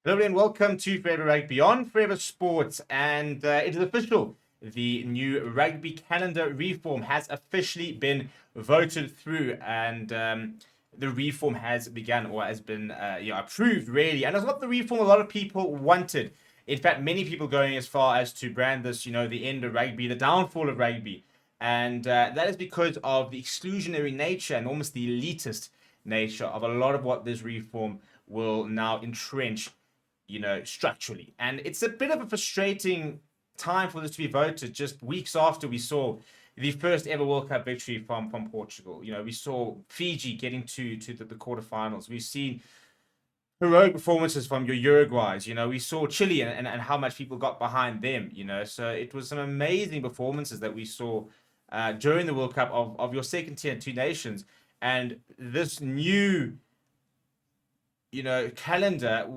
Hello and welcome to Forever Rugby on Forever Sports, and it is official. The new rugby calendar reform has officially been voted through, and the reform has begun or has been approved, really. And it's not the reform a lot of people wanted. In fact, many people going as far as to brand this, the end of rugby, the downfall of rugby. And that is because of the exclusionary nature and almost the elitist nature of a lot of what this reform will now entrench structurally. And it's a bit of a frustrating time for this to be voted just weeks after we saw the first ever World Cup victory from Portugal. We saw Fiji getting to the quarterfinals. We've seen heroic performances from your Uruguays. We saw Chile and how much people got behind them. So it was some amazing performances that we saw during the World Cup of your second tier two nations. And this new calendar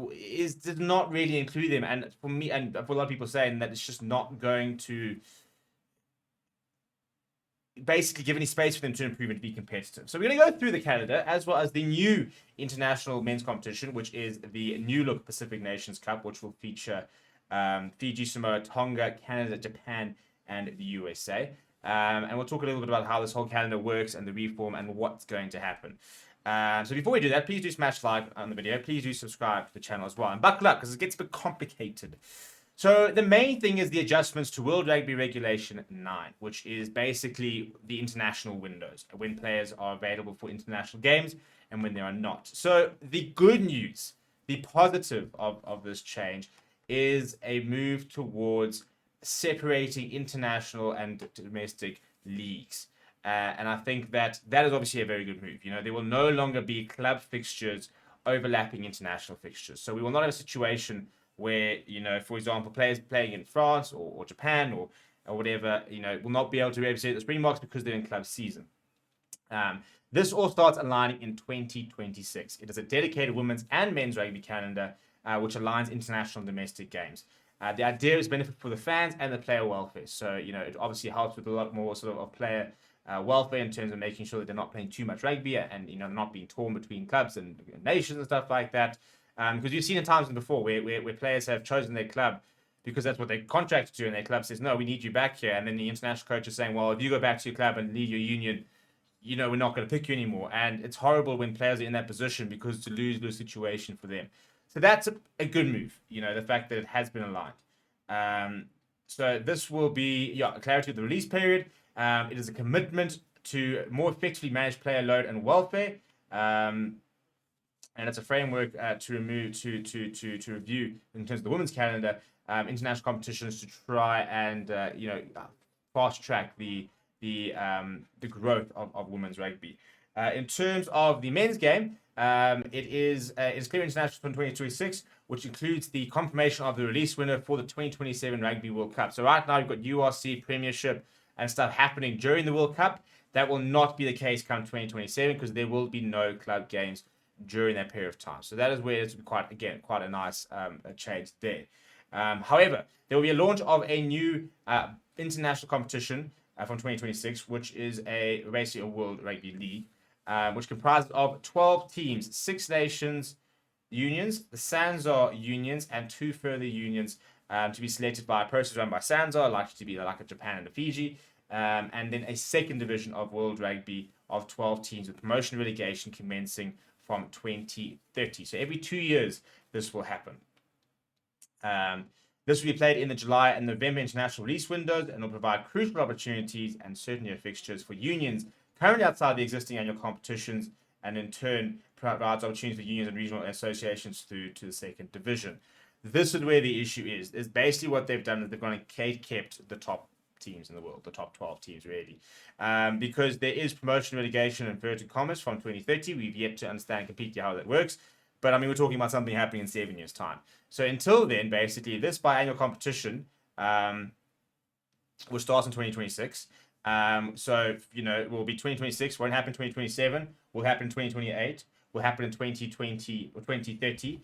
did not really include them, and for me and for a lot of people saying that it's just not going to basically give any space for them to improve and to be competitive. So we're going to go through the calendar as well as the new international men's competition, which is the new look Pacific Nations Cup, which will feature Fiji, Samoa, Tonga, Canada, Japan, and the USA. And we'll talk a little bit about how this whole calendar works and the reform and what's going to happen. So before we do that, please do smash like on the video. Please do subscribe to the channel as well. And buckle up because it gets a bit complicated. So the main thing is the adjustments to World Rugby Regulation 9, which is basically the international windows, when players are available for international games and when they are not. So the good news, the positive of this change is a move towards separating international and domestic leagues. And I think that is obviously a very good move. There will no longer be club fixtures overlapping international fixtures. So we will not have a situation where, for example, players playing in France or Japan or whatever, will not be able to represent the Springboks because they're in club season. This all starts aligning in 2026. It is a dedicated women's and men's rugby calendar, which aligns international and domestic games. The idea is benefit for the fans and the player welfare. So, it obviously helps with a lot more sort of player welfare in terms of making sure that they're not playing too much rugby and not being torn between clubs and nations and stuff like that. Because you've seen in times before where players have chosen their club because that's what they're contracted to, and their club says, no, we need you back here. And then the international coach is saying, well, if you go back to your club and lead your union, we're not going to pick you anymore. And it's horrible when players are in that position because it's a lose-lose situation for them. So that's a good move, the fact that it has been aligned. So this will be clarity of the release period. It is a commitment to more effectively manage player load and welfare, and it's a framework to review in terms of the women's calendar, international competitions to try and fast track the growth of women's rugby. In terms of the men's game, it is clear international from 2026, which includes the confirmation of the release winner for the 2027 Rugby World Cup. So right now you've got URC, Premiership, and stuff happening during the World Cup. That will not be the case come 2027 because there will be no club games during that period of time. So that is where it's quite a nice change there. However, there will be a launch of a new international competition from 2026, which is basically a World Rugby League, which comprises of 12 teams, 6 nations unions, the SANZAR unions, and 2 further unions to be selected by a process run by SANZAR, likely to be like a Japan and a Fiji. And then a second division of World Rugby of 12 teams with promotion and relegation commencing from 2030. So every 2 years, this will happen. This will be played in the July and November international release windows and will provide crucial opportunities and certainty of fixtures for unions currently outside the existing annual competitions, and in turn provides opportunities for unions and regional associations through to the second division. This is where the issue is. Is basically what they've done is they've gone and kept the top teams in the world, the top 12 teams really, because there is promotion, relegation, and inverted commas from 2030. We've yet to understand completely how that works, but we're talking about something happening in 7 years' time. So until then, basically, this biannual competition will start in 2026. So it will be 2026. Won't happen in 2027. Will happen in 2028. Will happen in 2020 or 2030.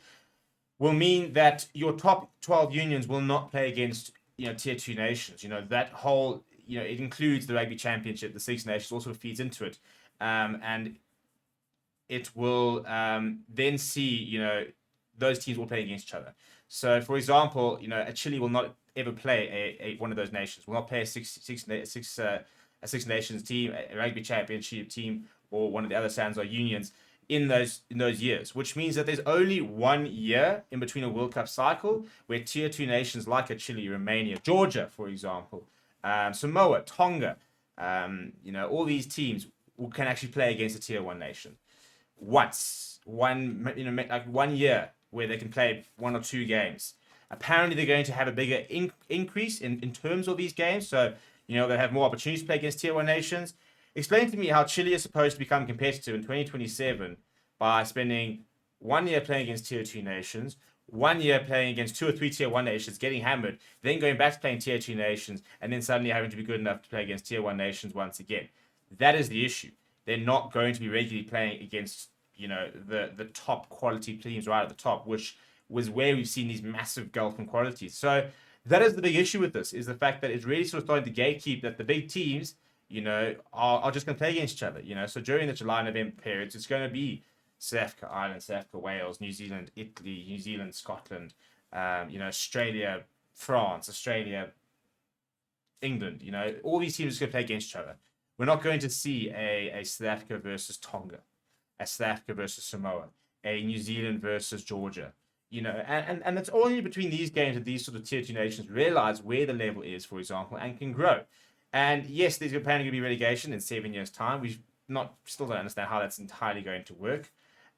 Will mean that your top 12 unions will not play against tier 2 nations. That whole it includes the Rugby Championship, the Six Nations also feeds into it, and it will then see those teams will play against each other. So, for example, Chile will not ever play one of those nations. Will not play a Six Nations team, a Rugby Championship team, or one of the other SANs or unions in those years, which means that there's only 1 year in between a World Cup cycle where tier 2 nations like a Chile, Romania, Georgia, for example, Samoa, Tonga, all these teams can actually play against a tier 1 nation. Once, like 1 year where they can play 1 or 2 games. Apparently, they're going to have a bigger increase in terms of these games. So, they'll have more opportunities to play against tier 1 nations. Explain to me how Chile is supposed to become competitive in 2027 by spending 1 year playing against tier 2 nations, 1 year playing against 2 or 3 tier 1 nations, getting hammered, then going back to playing tier 2 nations, and then suddenly having to be good enough to play against tier 1 nations once again. That is the issue. They're not going to be regularly playing against, the top quality teams right at the top, which was where we've seen these massive gulf in qualities. So that is the big issue with this, is the fact that it's really sort of starting to gatekeep that the big teams, are just going to play against each other. So during the July and November periods, it's going to be South Africa, Ireland, South Africa, Wales, New Zealand, Italy, New Zealand, Scotland, Australia, France, Australia, England. All these teams are going to play against each other. We're not going to see a South Africa versus Tonga, a South Africa versus Samoa, a New Zealand versus Georgia. And it's only between these games that these sort of tier 2 nations realize where the level is, for example, and can grow. And yes, there's apparently going to be relegation in 7 years' time. Still don't understand how that's entirely going to work.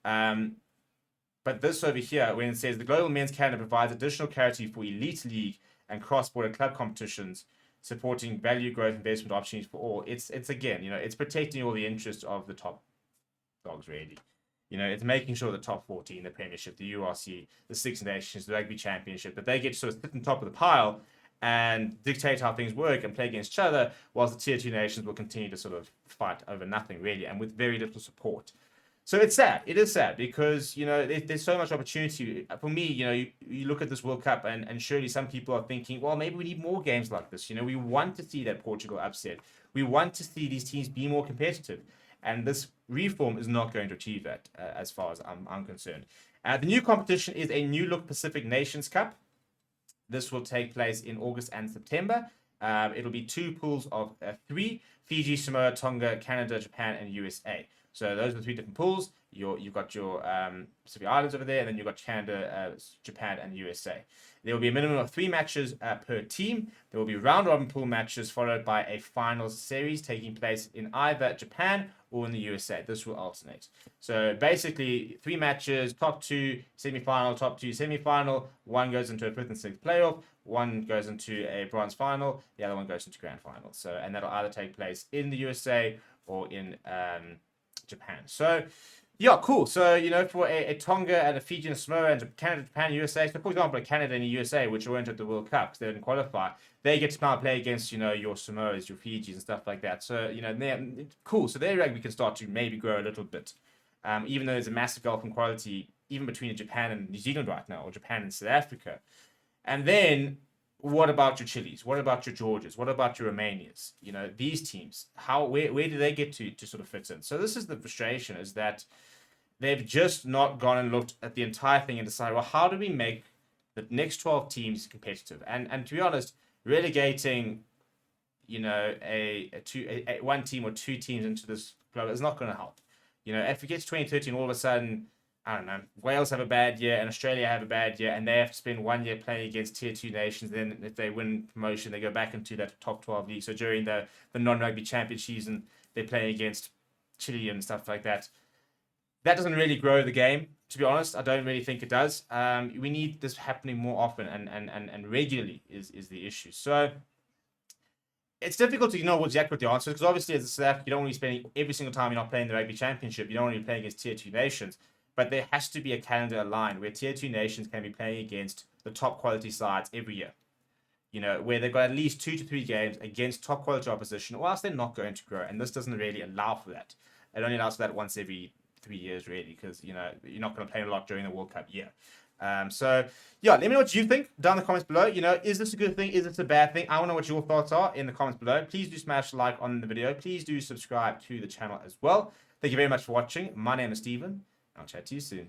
But this over here, when it says the Global Men's Calendar provides additional clarity for elite league and cross-border club competitions, supporting value growth investment opportunities for all. It's again, it's protecting all the interests of the top dogs, really. It's making sure the top 14, the Premiership, the URC, the Six Nations, the Rugby Championship, that they get to sort of sit on top of the pile and dictate how things work and play against each other, whilst the tier 2 nations will continue to sort of fight over nothing, really, and with very little support. So it's sad. It is sad because, there's so much opportunity. For me, you look at this World Cup and surely some people are thinking, well, maybe we need more games like this. We want to see that Portugal upset. We want to see these teams be more competitive. And this reform is not going to achieve that, as far as I'm concerned. The new competition is a New Look Pacific Nations Cup. This will take place in August and September. It'll be 2 pools of 3: Fiji, Samoa, Tonga, Canada, Japan, and USA. So those are the 3 different pools. You've got your Pacific Islands over there, and then you've got Canada, Japan, and USA. There will be a minimum of 3 matches per team. There will be round-robin pool matches followed by a final series taking place in either Japan or in the USA. This will alternate. So basically, 3 matches, top 2 semi-final, top 2 semi-final. One goes into a 5th and 6th playoff. One goes into a bronze final. The other one goes into grand final. And that'll either take place in the USA or in Japan. So yeah, cool. So, for a Tonga and a Fiji and a Samoa and Canada, Japan, USA. So, for example, Canada and the USA, which weren't at the World Cup because they didn't qualify, they get to now play against, your Samoas, your Fijis and stuff like that. So, they're cool. So, their rugby can start to maybe grow a little bit. Even though there's a massive gulf in quality, even between Japan and New Zealand right now, or Japan and South Africa. And then, what about your Chiles? What about your Georgias? What about your Romanias? These teams, where do they get to sort of fit in? So, this is the frustration, is that they've just not gone and looked at the entire thing and decided, well, how do we make the next 12 teams competitive? And to be honest, relegating, one team or 2 teams into this club is not going to help. If it gets 2013, all of a sudden, I don't know, Wales have a bad year and Australia have a bad year, and they have to spend 1 year playing against tier 2 nations. Then if they win promotion, they go back into that top 12 league. So during the non-rugby championship season, they're playing against Chile and stuff like that. That doesn't really grow the game, to be honest. I don't really think it does. We need this happening more often and regularly is the issue. So it's difficult to know what's exactly what the answer is, because obviously as a South Africa, you don't want to be spending every single time you're not playing the Rugby Championship. You don't want to be playing against tier 2 nations. But there has to be a calendar aligned where tier 2 nations can be playing against the top quality sides every year. Where they've got at least 2 to 3 games against top quality opposition, or else they're not going to grow. And this doesn't really allow for that. It only allows for that once every 3 years, really, because you're not going to play a lot during the World Cup year. So yeah, let me know what you think down in the comments below. Is this a good thing? Is this a bad thing? I want to know what your thoughts are in the comments below. Please do smash like on the video. Please do subscribe to the channel as well. Thank you very much for watching. My name is Steven. I'll chat to you soon.